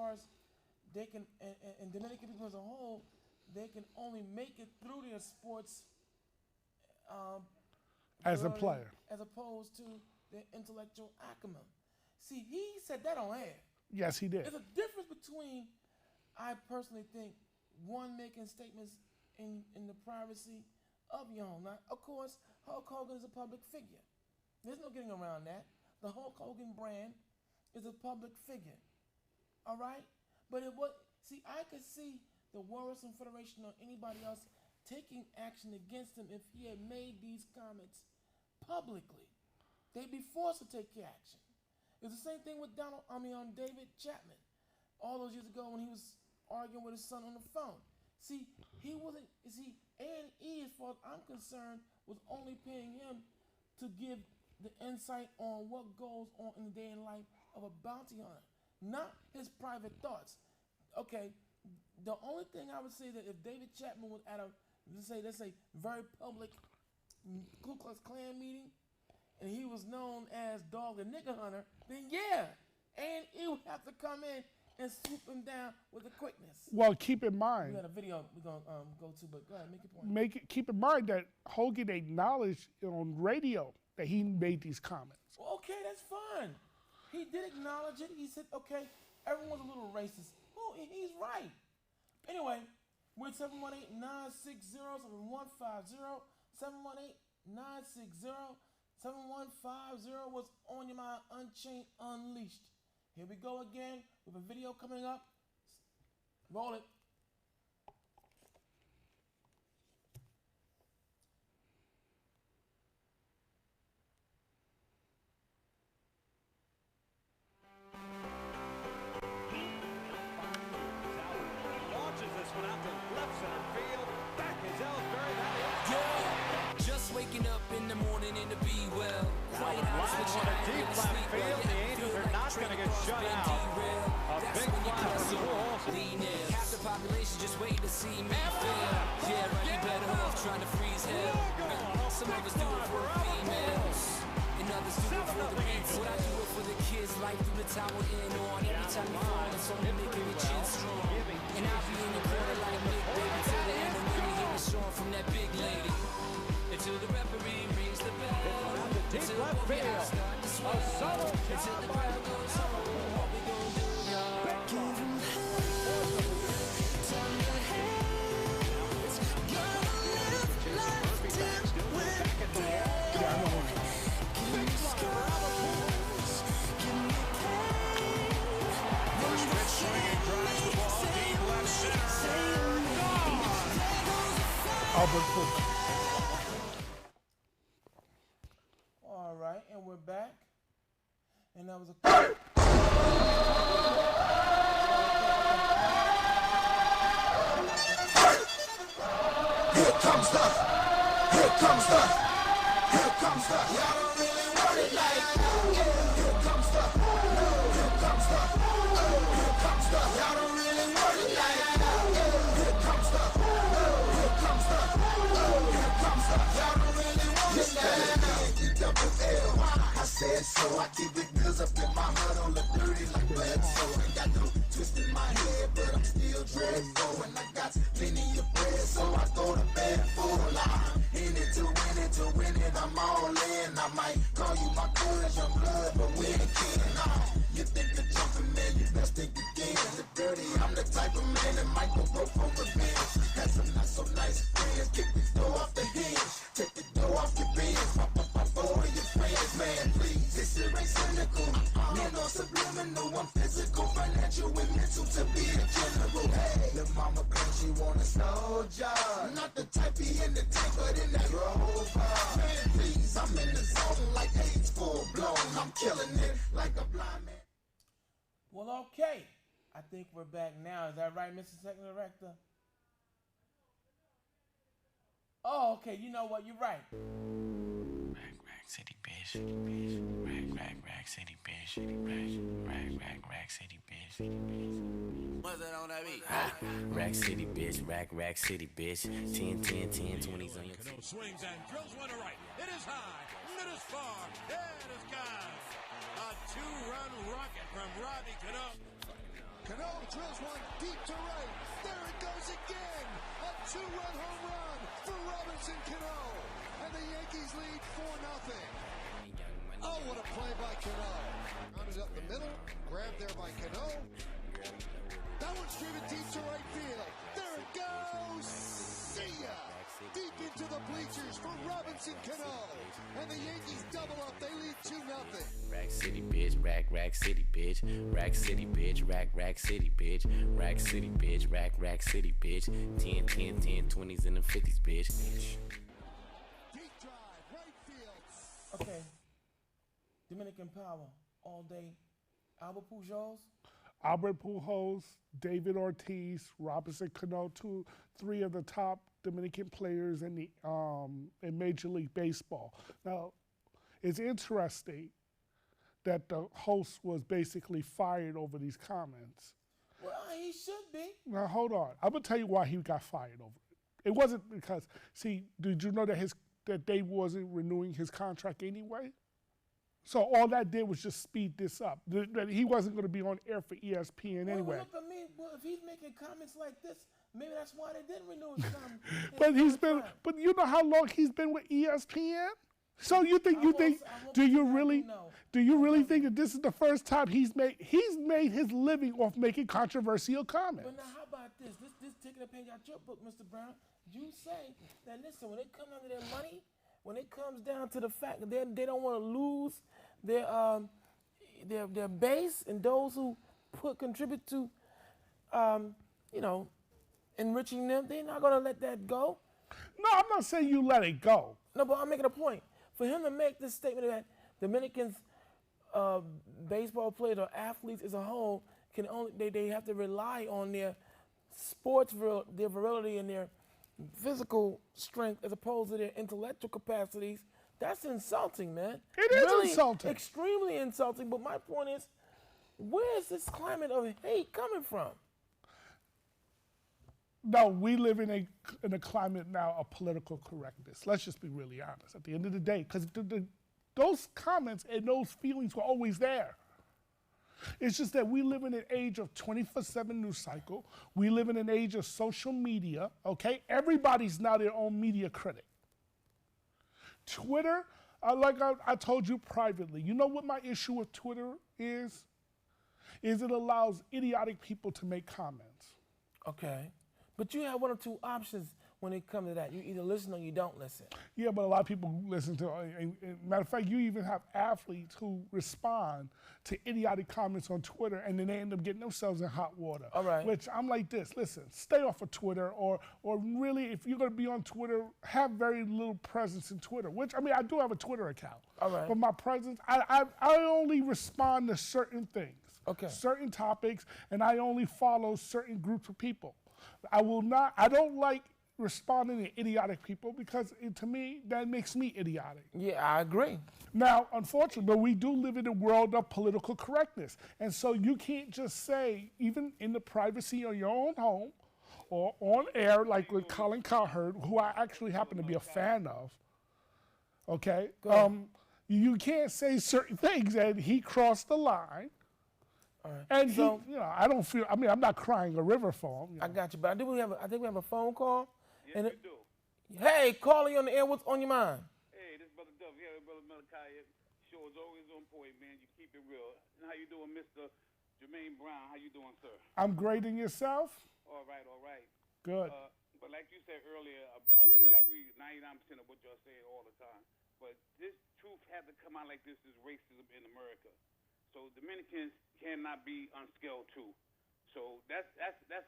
far as they can, and Dominican people as a whole, they can only make it through their sports as a player, as opposed to their intellectual acumen. See, he said that on air. Yes, he did. There's a difference between, I personally think, one making statements in the privacy of your home. Now, of course, Hulk Hogan is a public figure. There's no getting around that. The Hulk Hogan brand is a public figure. All right? But I could see the Worrisome Federation or anybody else taking action against him if he had made these comments publicly. They'd be forced to take action. It's the same thing with David Chapman, all those years ago when he was arguing with his son on the phone. See, he wasn't. See, A&E, as far as I'm concerned, was only paying him to give the insight on what goes on in the day in life of a bounty hunter, not his private thoughts. Okay, the only thing I would say that if David Chapman was at a let's say very public Ku Klux Klan meeting, and he was known as Dog the Nigger Hunter, then yeah, A&E would have to come in and swoop him down with the quickness. Well, keep in mind. We got a video we're going to go to, but go ahead, make your point. Keep in mind that Hogan acknowledged on radio that he made these comments. Well, okay, that's fine. He did acknowledge it. He said, okay, everyone's a little racist. Well, he's right. Anyway, we're 718-960-7150. 718-960-7150 was On Your Mind Unchained Unleashed. Here we go again with a video coming up. Roll it. Launches this one out to left center field. Back is Ellsbury. Just waking up in the morning and to be well. Quiet house with On a deep left field, the Angels are not going to get shut out. A big fly from Joe Olsen. Half the population just waiting to see me fail. Yeah, right, you better off trying to freeze hell. Some of us do it for the females, and others do it for the beats. What I do it for the kids, life through the tower in on. Every time you fall, it's only making your chin strong. And I'll be in the corner like Nick, baby, till the end of when you hear the song from that big lady. Until the referee rings the bell. Deep left field. A solo Until the crowd goes home. What we gonna do, y'all? Give 'em hell. Turn your heads. Gonna live life till we're dead. Give me scars. Give me pain. First pitch swinging, drives the ball deep left center. Albert Pujols. All right, and we're back. And that was a Here comes the, here comes the, here comes the. Y'all don't really want it like. Here comes the, here comes the, here comes the. Y'all don't really want it like. Here comes the, here comes the, here comes the. Y'all don't really want it like. I said so. I keep big bills up in my hood on the dirty like blood. So I got no twist in my head, but I'm still dreadful. And I got plenty of bread, so I throw the bed full. I'm in it to win it, I'm all in. I might call you my cuz, young blood, but we ain't kidding. You think you're jumping, man, you best think again. The dirty, I'm the type of man that might go broke for revenge. Had some not so nice friends, kick the door off the hinge. Take the door off your bins, pop up all of your friends, man, please. This shit ain't cynical. Man, no subliminal, I'm physical, financial, and mental to be a general. Hey, the mama claims she want a soldier. Not the type be in the tank, but in that rover. Man, please, I'm in the zone like AIDS full blown. I'm killing it like a blind man. Well, okay. I think we're back now. Is that right, Mr. Second Director? Oh, okay. You know what? You're right. Rack City, bitch. Rack City, bitch. Rack City, bitch. What's that on that beat? Rack City, bitch. Rack City, bitch. 10, 20s on your Cano swings and drills one to right. It is high. It is far. It is gone. A two-run rocket from Rodney Cano. Cano drills one deep to right. There it goes again. A two-run home run for Robinson Cano. And the Yankees lead 4-0. Oh, what a play by Cano. Grounded up the middle. Grabbed there by Cano. That one's driven deep to right field. There it goes. See ya. Deep into the bleachers for Robinson Cano. And the Yankees double up. They lead 2-0. Rack City, bitch. Rack City, bitch. Rack City, bitch. Rack City, bitch. Rack City, bitch. Rack City, bitch. 10, 20s, and the 50s, bitch. Deep drive, right field. Okay. Dominican Power, all day. Albert Pujols. Albert Pujols, David Ortiz, Robinson Cano, three of the top Dominican players in the in Major League Baseball. Now, it's interesting that the host was basically fired over these comments. Well, he should be. Now, hold on. I'm gonna tell you why he got fired over it. It wasn't because, see, did you know that Dave wasn't renewing his contract anyway? So all that did was just speed this up. That he wasn't going to be on air for ESPN anyway. Well, look, I mean, well, if he's making comments like this, maybe that's why they didn't renew his contract. But you know how long he's been with ESPN? So do you really think that this is the first time he's made his living off making controversial comments? But now, how about this? This taking a page out your book, Mr. Brown. You say that, listen, when it comes down to their money, when it comes down to the fact that they don't want to lose their base and those who contribute to, enriching them, they're not going to let that go. No, I'm not saying you let it go. No, but I'm making a point. For him to make this statement that Dominicans, baseball players or athletes as a whole, they have to rely on their sports, their virility and their physical strength as opposed to their intellectual capacities, that's insulting, man. It is really insulting. Extremely insulting. But my point is, where is this climate of hate coming from? No, we live in a climate now of political correctness. Let's just be really honest at the end of the day, because those comments and those feelings were always there. It's just that we live in an age of 24/7 news cycle. We live in an age of social media, okay? Everybody's now their own media critic. Twitter, like I told you privately, you know what my issue with Twitter is? Is it allows idiotic people to make comments. Okay. But you have one or two options when it comes to that. You either listen or you don't listen. Yeah, but a lot of people listen to, matter of fact, you even have athletes who respond to idiotic comments on Twitter and then they end up getting themselves in hot water. All right. Which I'm like this, listen, stay off of Twitter or really, if you're gonna be on Twitter, have very little presence in Twitter, which, I mean, I do have a Twitter account. All right. But my presence, I only respond to certain things. Okay. Certain topics, and I only follow certain groups of people. I don't like responding to idiotic people because to me, that makes me idiotic. Yeah, I agree. Now, unfortunately, we do live in a world of political correctness. And so you can't just say, even in the privacy of your own home or on air, like with Colin Cowherd, who I actually happen to be a fan of, okay? You can't say certain things, and he crossed the line. All right. And so, I'm not crying a river for him. I got you, but I think we have a phone call. Yes, we do. Hey, calling on the air, what's on your mind? Hey, this is Brother Duff. Yeah, Brother Malachi. Show is always on point, man. You keep it real. And how you doing, Mr. Jermaine Brown? How you doing, sir? I'm great, and yourself? All right, all right. Good. But like you said earlier, you agree 99% of what y'all say all the time. But this truth had to come out like this is racism in America. So Dominicans cannot be unskilled too. So that's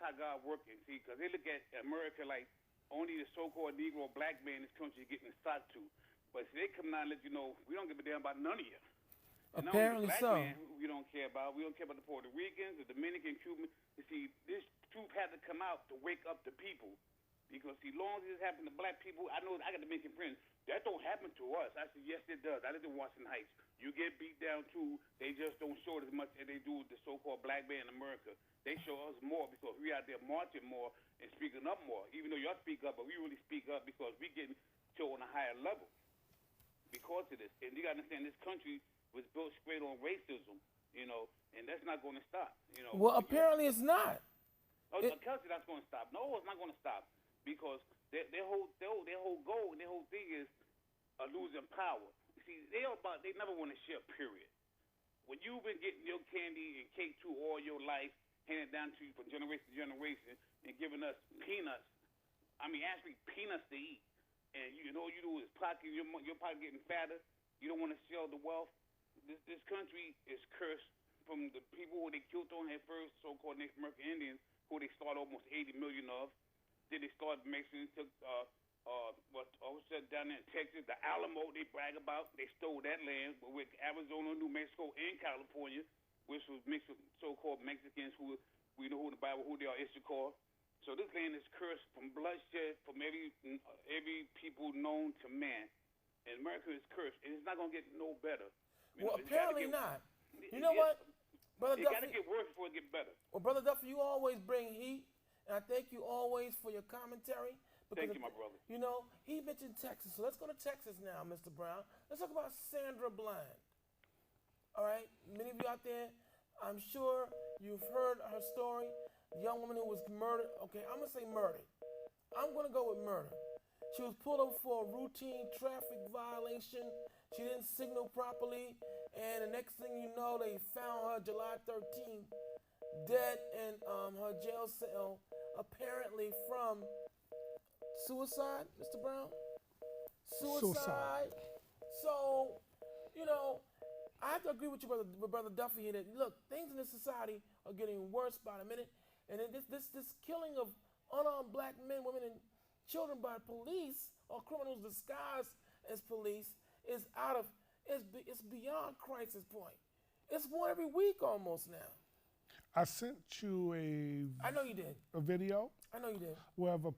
how God working. See, because they look at America like only the so-called Negro black man in this country is getting stock to. But see, they come out and let you know we don't give a damn about none of you. Apparently so. Man, we don't care about. We don't care about the Puerto Ricans, the Dominican, Cuban. You see, this truth had to come out to wake up the people. Because, see, long as this happened to black people, I know I got Dominican friends. That don't happen to us. I said, yes, it does. I live in Washington Heights. You get beat down, too. They just don't show it as much as they do the so-called black man in America. They show us more because we out there marching more and speaking up more. Even though y'all speak up, but we really speak up because we getting to on a higher level because of this. And you got to understand, this country was built straight on racism. You know, and that's not going to stop. You know. Well, apparently it's not. Oh, Kelsey, that's going to stop. No, it's not going to stop because their whole goal and their whole thing is losing power. See, they never want to share. Period. When you've been getting your candy and cake to all your life, handed down to you from generation to generation, and giving us peanuts. I mean, actually peanuts to eat, and you know you do is pocket your pocket getting fatter. You don't want to share the wealth. This country is cursed from the people who they killed on their first so-called Native American Indians, who they started almost 80 million of. Then they started Mexicans, took down there in Texas, the Alamo they brag about. They stole that land with Arizona, New Mexico, and California, which was mixed with so-called Mexicans who we know who in the Bible who they are, Issachar. So this land is cursed from bloodshed from every people known to man. And America is cursed, and it's not going to get no better. Well, apparently not. You know what? Brother Duffy, it got to get worse before it gets better. Well, Brother Duffy, you always bring heat, and I thank you always for your commentary. Thank you, my brother. You know, he mentioned Texas, so let's go to Texas now, Mr. Brown. Let's talk about Sandra Bland. All right? Many of you out there, I'm sure you've heard her story. The young woman who was murdered. Okay, I'm going to say murdered. I'm going to go with murder. She was pulled over for a routine traffic violation. She didn't signal properly, and the next thing you know, they found her July 13th dead in her jail cell, apparently from suicide, Mr. Brown? Suicide. So, you know, I have to agree with you, Brother Duffy, here that, look, things in this society are getting worse by the minute, and this killing of unarmed black men, women, and children by police or criminals disguised as police is it's beyond crisis point. It's one every week almost now. I sent you I know you did. a video I know you did. where of a